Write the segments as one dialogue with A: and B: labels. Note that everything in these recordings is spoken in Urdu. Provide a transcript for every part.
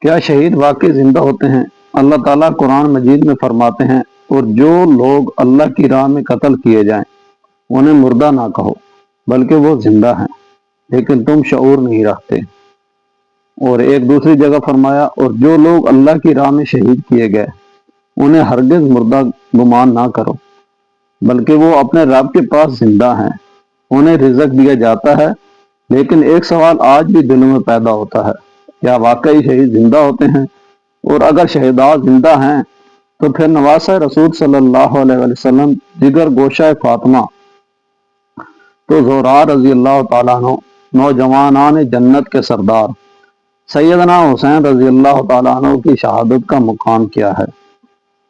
A: کیا شہید واقعی زندہ ہوتے ہیں؟ اللہ تعالیٰ قرآن مجید میں فرماتے ہیں، اور جو لوگ اللہ کی راہ میں قتل کیے جائیں انہیں مردہ نہ کہو، بلکہ وہ زندہ ہیں، لیکن تم شعور نہیں رکھتے۔ اور ایک دوسری جگہ فرمایا، اور جو لوگ اللہ کی راہ میں شہید کیے گئے انہیں ہرگز مردہ گمان نہ کرو، بلکہ وہ اپنے رب کے پاس زندہ ہیں، انہیں رزق دیا جاتا ہے۔ لیکن ایک سوال آج بھی دلوں میں پیدا ہوتا ہے، کیا واقعی شہید زندہ ہوتے ہیں؟ اور اگر شہداء زندہ ہیں تو پھر نواسہ رسول صلی اللہ علیہ وسلم، جگر گوشہ فاطمہ، تو زہرا رضی اللہ تعالیٰ عنہ، نوجوانان جنت کے سردار سیدنا حسین رضی اللہ تعالیٰ عنہ کی شہادت کا مقام کیا ہے؟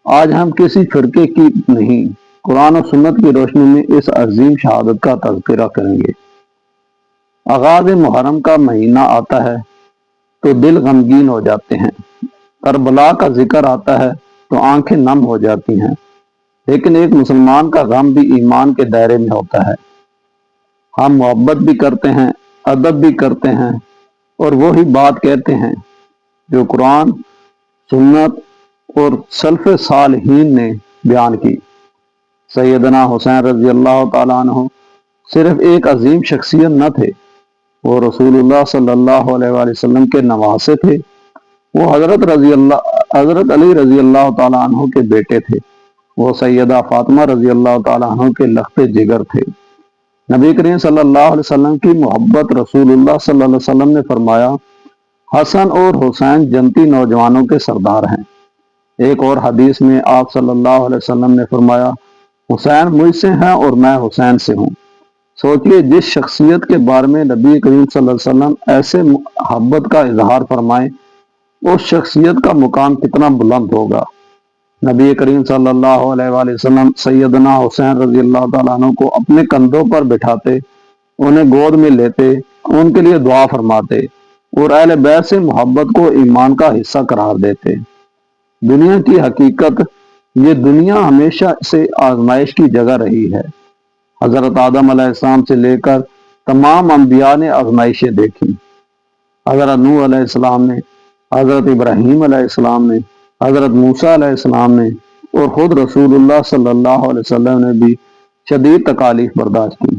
A: آج ہم کسی فرقے کی نہیں، قرآن و سنت کی روشنی میں اس عظیم شہادت کا تذکرہ کریں گے۔ آغاز محرم کا مہینہ آتا ہے تو دل غمگین ہو جاتے ہیں، کربلا کا ذکر آتا ہے تو آنکھیں نم ہو جاتی ہیں، لیکن ایک مسلمان کا غم بھی ایمان کے دائرے میں ہوتا ہے۔ ہم محبت بھی کرتے ہیں، ادب بھی کرتے ہیں، اور وہی بات کہتے ہیں جو قرآن، سنت اور سلف صالحین نے بیان کی۔ سیدنا حسین رضی اللہ تعالیٰ عنہ صرف ایک عظیم شخصیت نہ تھے، وہ رسول اللہ صلی اللہ علیہ وآلہ وسلم کے نواسے تھے۔ وہ حضرت علی رضی اللہ تعالیٰ عنہ کے بیٹے تھے۔ وہ سیدہ فاطمہ رضی اللہ تعالیٰ عنہ کے لخت جگر تھے۔ نبی کریم صلی اللہ علیہ وسلم کی محبت، رسول اللہ صلی اللہ علیہ وسلم نے فرمایا، حسن اور حسین جنتی نوجوانوں کے سردار ہیں۔ ایک اور حدیث میں آپ صلی اللہ علیہ وسلم نے فرمایا، حسین مجھ سے ہیں اور میں حسین سے ہوں۔ سوچئے، جس شخصیت کے بارے میں نبی کریم صلی اللہ علیہ وسلم ایسے محبت کا اظہار فرمائیں، اس شخصیت کا مقام کتنا بلند ہوگا۔ نبی کریم صلی اللہ علیہ وآلہ وسلم سیدنا حسین رضی اللہ تعالیٰ عنہ کو اپنے کندھوں پر بٹھاتے، انہیں گود میں لیتے، ان کے لیے دعا فرماتے، اور اہل بیت سے محبت کو ایمان کا حصہ قرار دیتے۔ دنیا کی حقیقت، یہ دنیا ہمیشہ سے آزمائش کی جگہ رہی ہے۔ حضرت آدم علیہ السلام سے لے کر تمام انبیاء نے آزمائشیں دیکھی۔ حضرت نوح علیہ السلام نے، حضرت ابراہیم علیہ السلام نے، حضرت موسیٰ علیہ السلام نے، اور خود رسول اللہ صلی اللہ علیہ وسلم نے بھی شدید تکالیف برداشت کی۔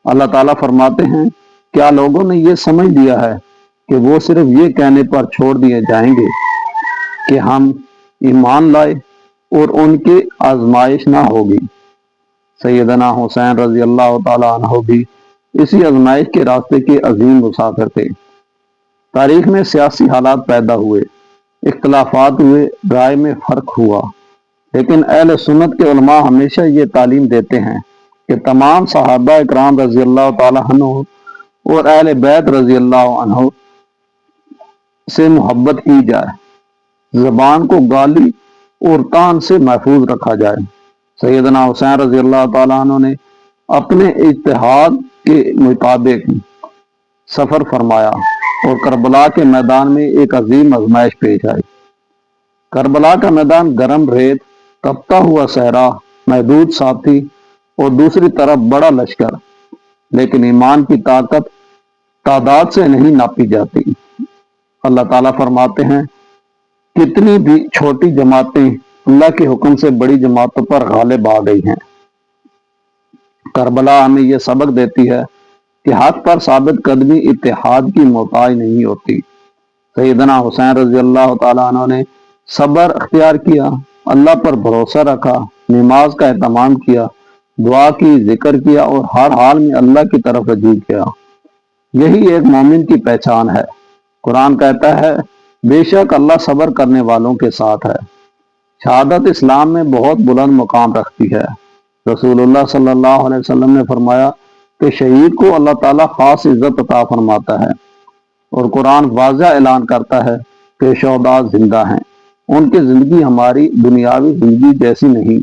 A: اللہ تعالیٰ فرماتے ہیں، کیا لوگوں نے یہ سمجھ لیا ہے کہ وہ صرف یہ کہنے پر چھوڑ دیے جائیں گے کہ ہم ایمان لائے اور ان کی آزمائش نہ ہوگی؟ سیدنا حسین رضی اللہ تعالیٰ عنہ بھی اسی آزمائش کے راستے کے عظیم مسافر تھے۔ تاریخ میں سیاسی حالات پیدا ہوئے، اختلافات ہوئے، رائے میں فرق ہوا، لیکن اہل سنت کے علماء ہمیشہ یہ تعلیم دیتے ہیں کہ تمام صحابہ اکرام رضی اللہ تعالیٰ عنہ اور اہل بیت رضی اللہ عنہ سے محبت کی جائے، زبان کو گالی اور طعن سے محفوظ رکھا جائے۔ سیدنا حسین رضی اللہ تعالیٰ عنہ نے اپنے اجتہاد کے مطابق سفر فرمایا اور کربلا کے میدان میں ایک عظیم آزمائش پیش آئی۔ کربلا کا میدان گرم ریت، تپتا ہوا صحرا، محدود ساتھی اور دوسری طرف بڑا لشکر، لیکن ایمان کی طاقت تعداد سے نہیں ناپی جاتی۔ اللہ تعالیٰ فرماتے ہیں، کتنی بھی چھوٹی جماعتیں اللہ کے حکم سے بڑی جماعتوں پر غالب آ گئی ہیں۔ کربلا ہمیں یہ سبق دیتی ہے کہ حق پر ثابت قدمی اتحاد کی محتاج نہیں ہوتی۔ سیدنا حسین رضی اللہ تعالیٰ عنہ نے صبر اختیار کیا، اللہ پر بھروسہ رکھا، نماز کا اہتمام کیا، دعا کی، ذکر کیا، اور ہر حال میں اللہ کی طرف رجوع کیا۔ یہی ایک مومن کی پہچان ہے۔ قرآن کہتا ہے، بے شک اللہ صبر کرنے والوں کے ساتھ ہے۔ شہادت اسلام میں بہت بلند مقام رکھتی ہے۔ رسول اللہ صلی اللہ علیہ وسلم نے فرمایا کہ شہید کو اللہ تعالیٰ خاص عزت عطا فرماتا ہے، اور قرآن واضح اعلان کرتا ہے کہ شہداء زندہ ہیں۔ ان کی زندگی ہماری دنیاوی زندگی جیسی نہیں،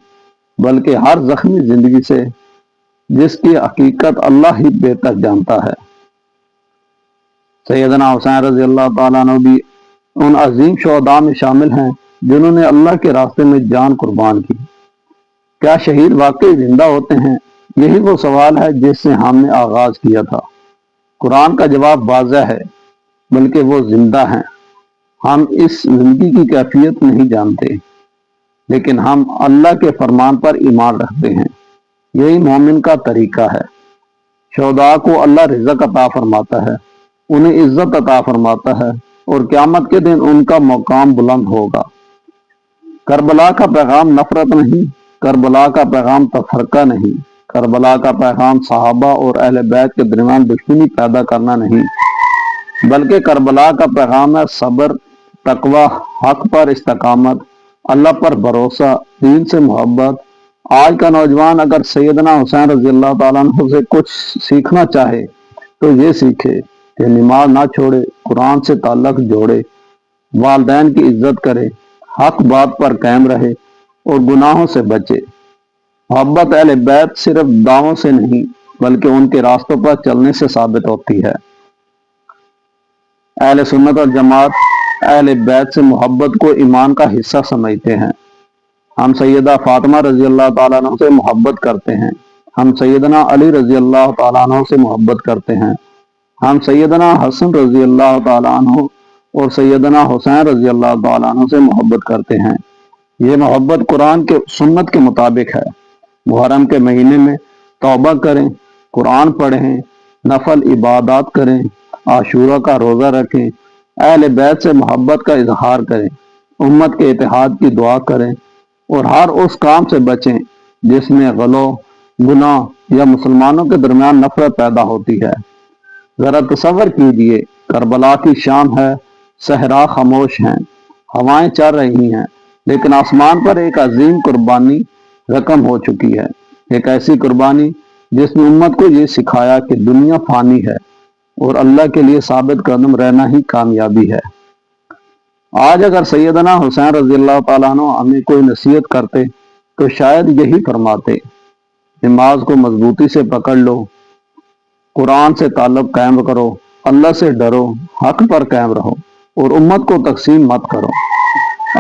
A: بلکہ ہر زخمی زندگی سے، جس کی حقیقت اللہ ہی بہتر جانتا ہے۔ سیدنا حسین رضی اللہ تعالیٰ عنہ بھی ان عظیم شہداء میں شامل ہیں جنہوں نے اللہ کے راستے میں جان قربان کی۔ کیا شہید واقعی زندہ ہوتے ہیں؟ یہی وہ سوال ہے جس سے ہم نے آغاز کیا تھا۔ قرآن کا جواب واضح ہے، بلکہ وہ زندہ ہیں۔ ہم اس زندگی کی کیفیت نہیں جانتے، لیکن ہم اللہ کے فرمان پر ایمان رکھتے ہیں۔ یہی مومن کا طریقہ ہے۔ شہداء کو اللہ رزق عطا فرماتا ہے، انہیں عزت عطا فرماتا ہے، اور قیامت کے دن ان کا مقام بلند ہوگا۔ کربلا کا پیغام نفرت نہیں، کربلا کا پیغام تفرقہ نہیں، کربلا کا پیغام صحابہ اور اہل بیت کے درمیان دشمنی پیدا کرنا نہیں، بلکہ کربلا کا پیغام ہے صبر، تقوی، حق پر استقامت، اللہ پر بھروسہ، دین سے محبت۔ آج کا نوجوان اگر سیدنا حسین رضی اللہ تعالیٰ عنہ سے کچھ سیکھنا چاہے تو یہ سیکھے کہ نماز نہ چھوڑے، قرآن سے تعلق جوڑے، والدین کی عزت کرے، حق بات پر قائم رہے اور گناہوں سے بچے۔ محبت اہل بیت صرف دعووں سے نہیں بلکہ ان کے راستوں پر چلنے سے ثابت ہوتی ہے۔ اہل سنت اور جماعت اہل بیت سے محبت کو ایمان کا حصہ سمجھتے ہیں۔ ہم سیدہ فاطمہ رضی اللہ تعالیٰ عنہ سے محبت کرتے ہیں، ہم سیدنا علی رضی اللہ تعالیٰ عنہ سے محبت کرتے ہیں، ہم سیدنا حسن رضی اللہ تعالیٰ عنہ اور سیدنا حسین رضی اللہ تعالیٰ عنہ سے محبت کرتے ہیں۔ یہ محبت قرآن کے سنت کے مطابق ہے۔ محرم کے مہینے میں توبہ کریں، قرآن پڑھیں، نفل عبادات کریں، عاشورہ کا روزہ رکھیں، اہل بیت سے محبت کا اظہار کریں، امت کے اتحاد کی دعا کریں اور ہر اس کام سے بچیں جس میں غلو، گناہ یا مسلمانوں کے درمیان نفرت پیدا ہوتی ہے۔ ذرا تصور کیجئے، کربلا کی شام ہے، صحرا خاموش ہیں، ہوائیں چل رہی ہیں، لیکن آسمان پر ایک عظیم قربانی رقم ہو چکی ہے۔ ایک ایسی قربانی جس نے امت کو یہ سکھایا کہ دنیا فانی ہے اور اللہ کے لیے ثابت قدم رہنا ہی کامیابی ہے۔ آج اگر سیدنا حسین رضی اللہ تعالیٰ عنہ ہمیں کوئی نصیحت کرتے تو شاید یہی فرماتے: نماز کو مضبوطی سے پکڑ لو، قرآن سے تعلق قائم کرو، اللہ سے ڈرو، حق پر قائم رہو اور امت کو تقسیم مت کرو۔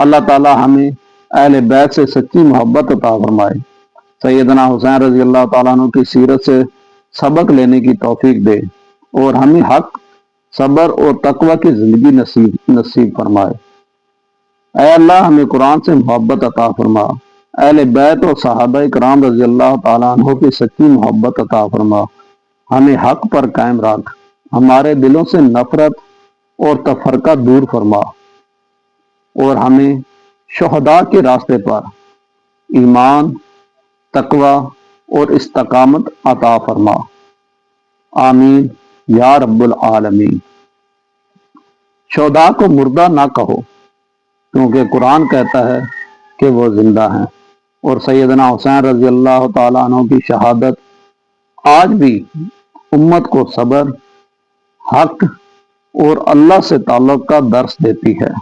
A: اللہ تعالیٰ ہمیں اہل بیت سے سچی محبت عطا فرمائے، سیدنا حسین رضی اللہ تعالیٰ عنہ کی سیرت سے سبق لینے کی توفیق دے اور ہمیں حق، صبر اور تقوی کی زندگی نصیب فرمائے۔ اے اللہ ہمیں قرآن سے محبت عطا فرما، اہل بیت اور صحابہ کرام رضی اللہ تعالیٰ عنہ کی سچی محبت عطا فرما، ہمیں حق پر قائم رکھ، ہمارے دلوں سے نفرت اور تفرقہ دور فرما اور ہمیں شہداء کے راستے پر ایمان، تقوی اور استقامت عطا فرما۔ آمین یا رب العالمین۔ شہداء کو مردہ نہ کہو، کیونکہ قرآن کہتا ہے کہ وہ زندہ ہیں، اور سیدنا حسین رضی اللہ تعالیٰ عنہ کی شہادت آج بھی امت کو صبر، حق اور اللہ سے تعلق کا درس دیتی ہے۔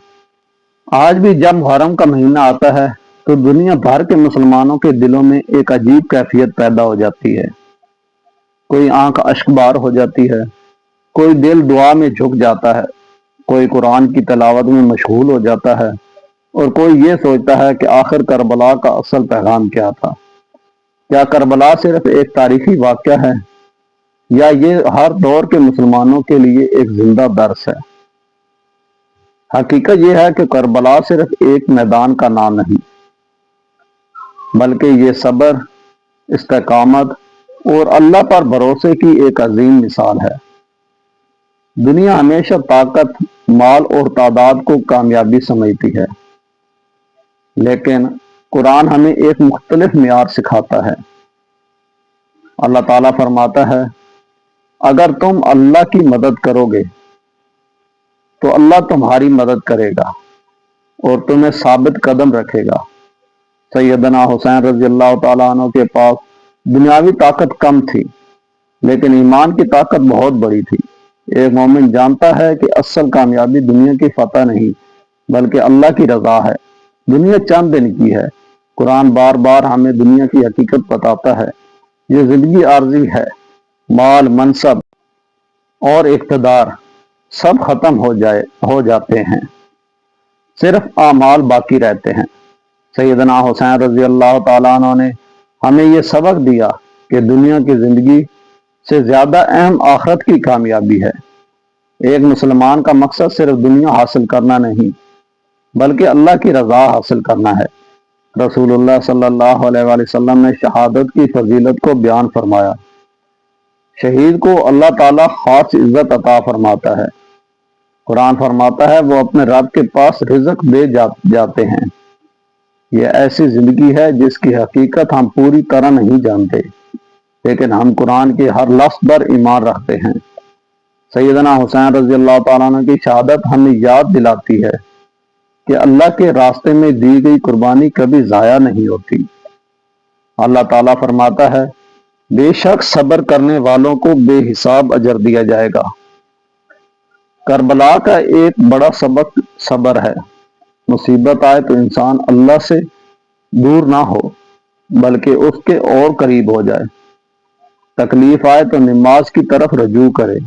A: آج بھی جب محرم کا مہینہ آتا ہے تو دنیا بھر کے مسلمانوں کے دلوں میں ایک عجیب کیفیت پیدا ہو جاتی ہے۔ کوئی آنکھ اشکبار ہو جاتی ہے، کوئی دل دعا میں جھک جاتا ہے، کوئی قرآن کی تلاوت میں مشغول ہو جاتا ہے اور کوئی یہ سوچتا ہے کہ آخر کربلا کا اصل پیغام کیا تھا۔ کیا کربلا صرف ایک تاریخی واقعہ ہے یا یہ ہر دور کے مسلمانوں کے لیے ایک زندہ درس ہے؟ حقیقت یہ ہے کہ کربلا صرف ایک میدان کا نام نہیں، بلکہ یہ صبر، استقامت اور اللہ پر بھروسے کی ایک عظیم مثال ہے۔ دنیا ہمیشہ طاقت، مال اور تعداد کو کامیابی سمجھتی ہے، لیکن قرآن ہمیں ایک مختلف معیار سکھاتا ہے۔ اللہ تعالیٰ فرماتا ہے: اگر تم اللہ کی مدد کرو گے تو اللہ تمہاری مدد کرے گا اور تمہیں ثابت قدم رکھے گا۔ سیدنا حسین رضی اللہ تعالیٰ عنہ کے پاس دنیاوی طاقت کم تھی، لیکن ایمان کی طاقت بہت بڑی تھی۔ ایک مومن جانتا ہے کہ اصل کامیابی دنیا کی فتح نہیں بلکہ اللہ کی رضا ہے۔ دنیا چند دن کی ہے۔ قرآن بار بار ہمیں دنیا کی حقیقت بتاتا ہے۔ یہ زندگی عارضی ہے، مال، منصب اور اقتدار سب ختم ہو جاتے ہیں، صرف اعمال باقی رہتے ہیں۔ سیدنا حسین رضی اللہ تعالیٰ عنہ نے ہمیں یہ سبق دیا کہ دنیا کی زندگی سے زیادہ اہم آخرت کی کامیابی ہے۔ ایک مسلمان کا مقصد صرف دنیا حاصل کرنا نہیں بلکہ اللہ کی رضا حاصل کرنا ہے۔ رسول اللہ صلی اللہ علیہ وآلہ وسلم نے شہادت کی فضیلت کو بیان فرمایا۔ شہید کو اللہ تعالیٰ خاص عزت عطا فرماتا ہے۔ قرآن فرماتا ہے وہ اپنے رب کے پاس رزق دے جاتے ہیں۔ یہ ایسی زندگی ہے جس کی حقیقت ہم پوری طرح نہیں جانتے، لیکن ہم قرآن کے ہر لفظ پر ایمان رکھتے ہیں۔ سیدنا حسین رضی اللہ تعالیٰ عنہ کی شہادت ہمیں یاد دلاتی ہے کہ اللہ کے راستے میں دی گئی قربانی کبھی ضائع نہیں ہوتی۔ اللہ تعالیٰ فرماتا ہے بے شک صبر کرنے والوں کو بے حساب اجر دیا جائے گا۔ کربلا کا ایک بڑا سبق صبر ہے۔ مصیبت آئے تو انسان اللہ سے دور نہ ہو بلکہ اس کے اور قریب ہو جائے۔ تکلیف آئے تو نماز کی طرف رجوع کرے،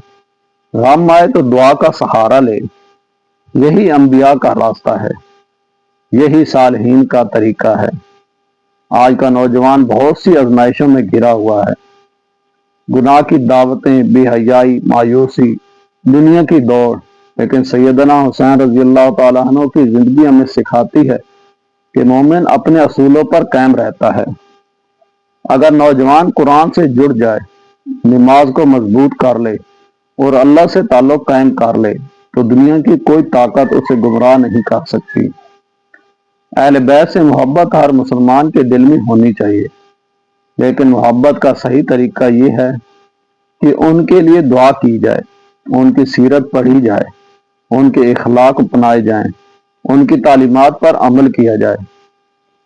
A: غم آئے تو دعا کا سہارا لے۔ یہی انبیاء کا راستہ ہے، یہی صالحین کا طریقہ ہے۔ آج کا نوجوان بہت سی آزمائشوں میں گھرا ہوا ہے۔ گناہ کی دعوتیں، بے حیائی، مایوسی، دنیا کی دوڑ، لیکن سیدنا حسین رضی اللہ تعالیٰ عنہ کی زندگی ہمیں سکھاتی ہے کہ مومن اپنے اصولوں پر قائم رہتا ہے۔ اگر نوجوان قرآن سے جڑ جائے، نماز کو مضبوط کر لے اور اللہ سے تعلق قائم کر لے تو دنیا کی کوئی طاقت اسے گمراہ نہیں کر سکتی۔ اہل بیت سے محبت ہر مسلمان کے دل میں ہونی چاہیے، لیکن محبت کا صحیح طریقہ یہ ہے کہ ان کے لیے دعا کی جائے، ان کی سیرت پڑھی جائے، ان کے اخلاق اپنائے جائیں، ان کی تعلیمات پر عمل کیا جائے۔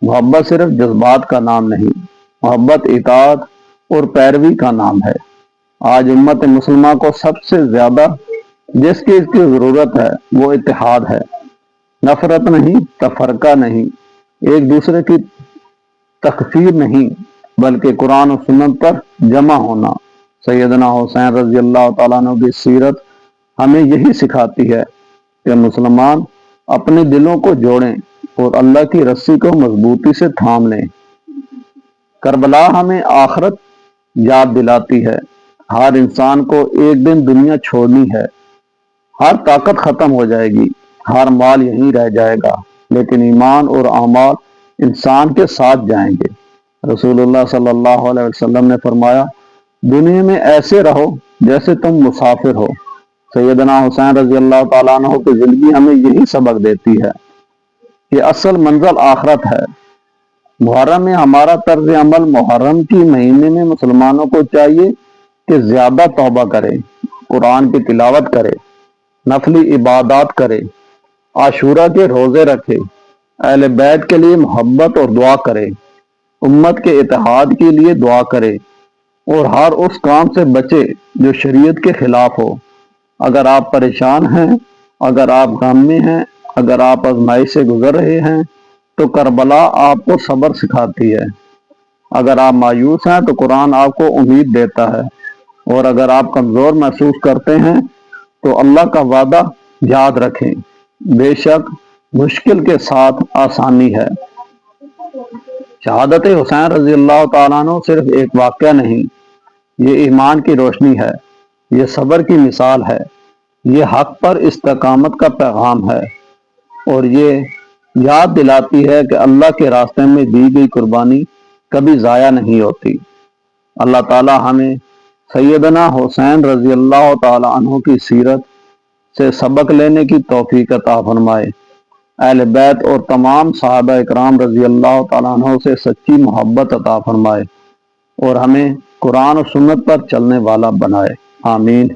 A: محبت صرف جذبات کا نام نہیں، محبت اطاعت اور پیروی کا نام ہے۔ آج امت مسلمہ کو سب سے زیادہ جس کی ضرورت ہے وہ اتحاد ہے۔ نفرت نہیں، تفرقہ نہیں، ایک دوسرے کی تکفیر نہیں، بلکہ قرآن و سنت پر جمع ہونا۔ سیدنا حسین رضی اللہ تعالیٰ عنہ کی سیرت ہمیں یہی سکھاتی ہے کہ مسلمان اپنے دلوں کو جوڑیں اور اللہ کی رسی کو مضبوطی سے تھام لیں۔ کربلا ہمیں آخرت یاد دلاتی ہے۔ ہر انسان کو ایک دن دنیا چھوڑنی ہے، ہر طاقت ختم ہو جائے گی، ہر مال یہیں رہ جائے گا، لیکن ایمان اور اعمال انسان کے ساتھ جائیں گے۔ رسول اللہ صلی اللہ علیہ وسلم نے فرمایا دنیا میں ایسے رہو جیسے تم مسافر ہو۔ سیدنا حسین رضی اللہ تعالیٰ عنہ کی زندگی ہمیں یہی سبق دیتی ہے کہ اصل منزل آخرت ہے۔ محرم میں ہمارا طرز عمل، محرم کی مہینے میں مسلمانوں کو چاہیے کہ زیادہ توبہ کرے، قرآن کی تلاوت کرے، نفلی عبادات کرے، عاشورہ کے روزے رکھے، اہل بیت کے لیے محبت اور دعا کرے، امت کے اتحاد کے لیے دعا کرے اور ہر اس کام سے بچے جو شریعت کے خلاف ہو۔ اگر آپ پریشان ہیں، اگر آپ غم میں ہیں، اگر آپ آزمائش سے گزر رہے ہیں تو کربلا آپ کو صبر سکھاتی ہے۔ اگر آپ مایوس ہیں تو قرآن آپ کو امید دیتا ہے، اور اگر آپ کمزور محسوس کرتے ہیں تو اللہ کا وعدہ یاد رکھیں، بے شک مشکل کے ساتھ آسانی ہے۔ شہادت حسین رضی اللہ تعالیٰ عنہ صرف ایک واقعہ نہیں، یہ ایمان کی روشنی ہے، یہ صبر کی مثال ہے، یہ حق پر استقامت کا پیغام ہے، اور یہ یاد دلاتی ہے کہ اللہ کے راستے میں دی گئی قربانی کبھی ضائع نہیں ہوتی۔ اللہ تعالی ہمیں سیدنا حسین رضی اللہ تعالی عنہ کی سیرت سے سبق لینے کی توفیق عطا فرمائے، اہل بیت اور تمام صحابہ اکرام رضی اللہ تعالیٰ عنہ سے سچی محبت عطا فرمائے، اور ہمیں قرآن و سنت پر چلنے والا بنائے۔ آمین۔